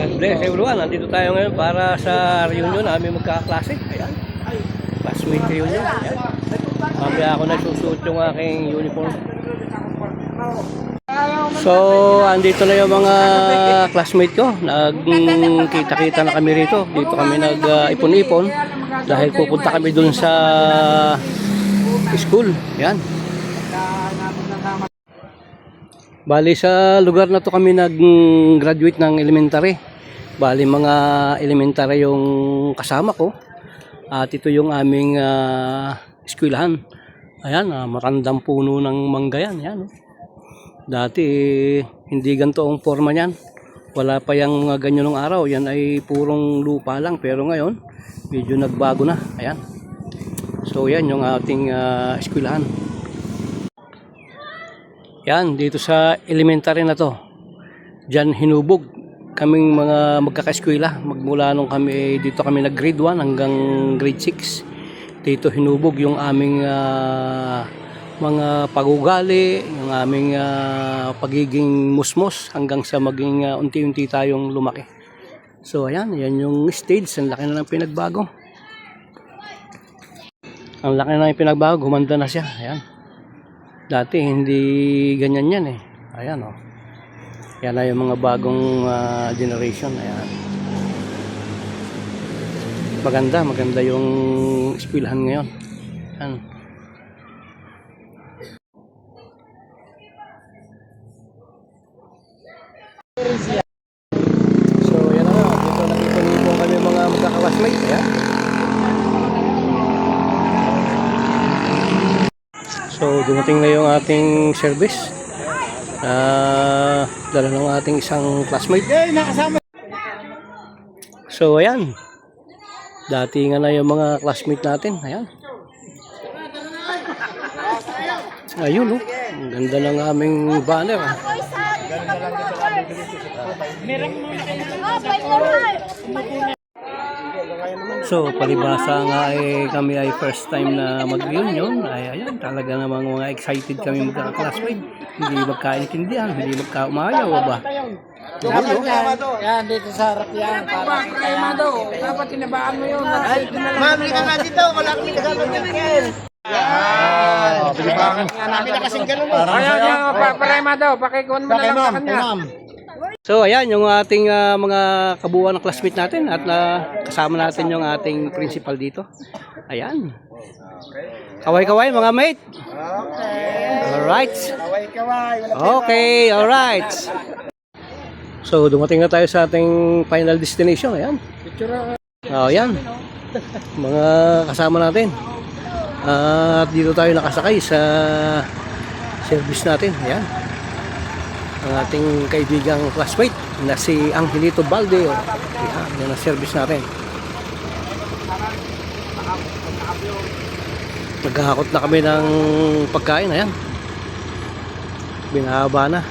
God bless everyone. Nandito tayo ngayon para sa reunion namin magkaklase. Ayan. Classmate reunion. Ayan. Mamaya ako nagsusuot yung aking uniform. So, andito na yung mga classmate ko. Nagkita-kita na kami rito. Dito kami nag-ipon-ipon dahil pupunta kami dun sa school. Ayan. Bali sa lugar na to kami nag-graduate ng elementary. Bali mga elementary yung kasama ko. At ito yung aming eskwelahan. Ayan, matandang puno ng mangga yan. Ayan. Dati hindi ganito ang forma niyan. Wala pa yung mga ganyan ng araw. Yan ay purong lupa lang. Pero ngayon, medyo nagbago na. Ayan. So yan yung ating eskwelahan. Yan, dito sa elementary na to. Diyan hinubog kaming mga magkakaeskwela. Magmula nung kami, dito kami nag grade 1 hanggang grade 6. Dito hinubog yung aming mga pagugali, yung aming pagiging musmos hanggang sa maging unti-unti tayong lumaki. So ayan, yan yung stage. Ang laki na ng pinagbago. Ang laki na ng pinagbago, gumanda na siya. Ayan. Dati hindi ganyan yan eh. Ayan o. Yan na yung mga bagong generation. Ayan. Maganda yung eskwelahan ngayon. Ayan. So yan na. Dito nakipon kami mga magkakawasmate. Ayan. So dumating na yung ating service. Dala ng ating isang classmate. So ayan. Dati nga na yung mga classmate natin. Ayan. Ayun oh. Ang ganda ng aming banner. So palibasa nga kami ay first time na mag-reunion. Ay ayan, talaga namang mga excited kami magka-classmate. Hindi magkaintindihan, hindi magkaumayaw ba? Yan, dito sa harap yan. Para kaya do, dapat tinabaan mo yun. Mami ka nga dito, wala kang kasama niyan. Yan. Kami na kasing ganun. Ayan, parema daw, pakikuhan mo na lang sa kanya. So ayan yung ating mga kabuuan ng classmate natin at kasama natin yung ating principal dito. Ayan. Kaway-kaway mga mate. Okay. Alright. Kaway-kaway. Okay, alright. So dumating na tayo sa ating final destination. Ayan. Oh, ayan. Mga kasama natin. At dito tayo nakasakay sa service natin. Ayan. Ang ating kaibigang classmate na si Angelito Balde. Ayan, yan ang service natin. Naghahakot na kami ng pagkain. Ayan. Binahaba na.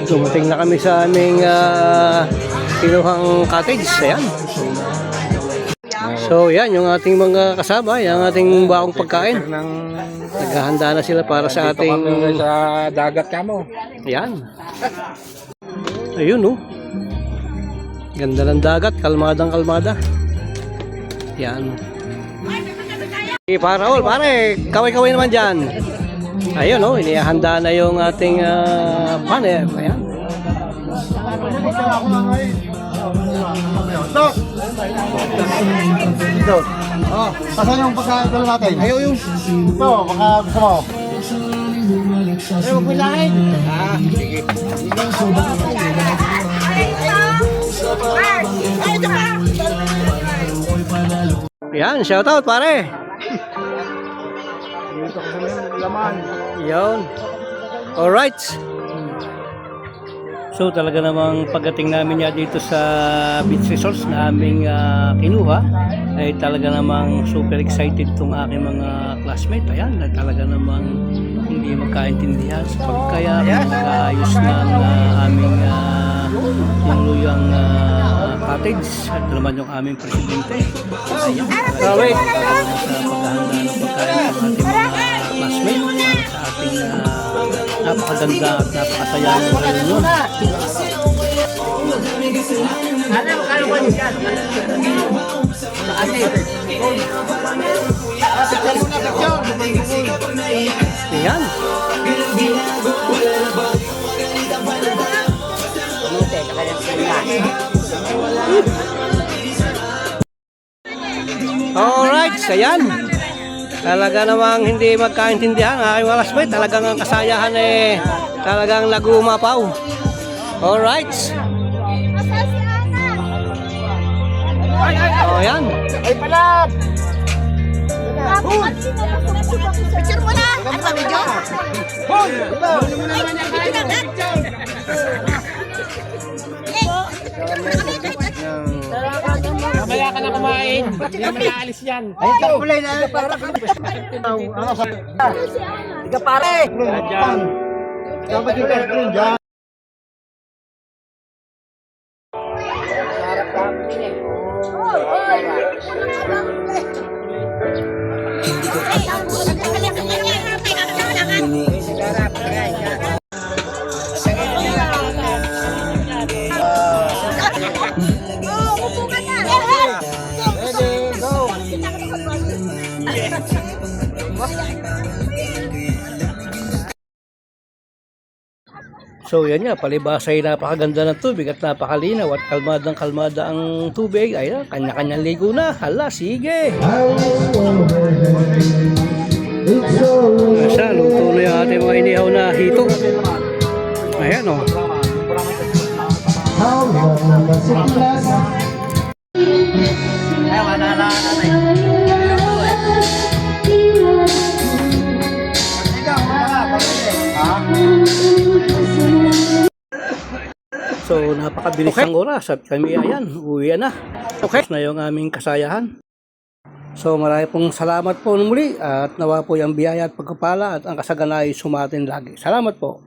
Dumating na kami sa aming kinuhang cottage. Ayan. So yan yung ating mga kasama. Yung ating bakong pagkain. Naghahanda na sila para sa ating Sa dagat ka mo. Ayan. Ayun oh. Ganda ng dagat. Kalmadang kalmada. Yan. Okay, para Raul, pare. Kaway-kaway naman dyan. Ayun oh. Inihanda na yung ating panel. Ayan. Dito. Oh, pasan yung pagkakadala natin. Ayaw yung ito, baka gusto mo. Ayaw mo pilahin. Sige. Yan, shout out pare. Dito ko sa laman. Yun. Alright. So talaga namang pagdating namin niya dito sa beach resorts na aming kinuha ay talaga namang super excited tong aking mga classmate. Ayan, talaga namang hindi magkaintindihan sa pagkaya mag-ayos ng aming luyang cottage at naman yung aming presidente. Ayan, sa paghahanda ng pagkain ng ating mga classmate sa ating napakaganda at napakasaya ng reunion. Ayan. Alright, ayan. Talaga namang hindi magkaintindihan ang aking mga classmate. Talagang ang kasayahan talagang nagumapaw. Alright. Oh, ayan. Ay, palad! Picture mo na! At sa video? Hoy! Ito! Mamaya ka na kumain. Hindi naman naalis yan. Ay, ito! Kulay na! Ano sa... Ika pare! Diyan! Dapat yung perfume dyan! Upo ka na! Ready, go! So yan nga, palibasa ay napakaganda ng tubig at napakalinaw at kalmadang-kalmada ang tubig. Ay, kanya-kanyang ligo na. Hala, sige! Nasa, luto na yung ating mga inihaw na hito. Ayan o. So, napakabilis ng oras at kami ayan, uwi na. Okay, na yung aming kasayahan. So, marami pong salamat po muli at nawa po yung biyaya at pagkapala at ang kasagana ay sumatin lagi. Salamat po.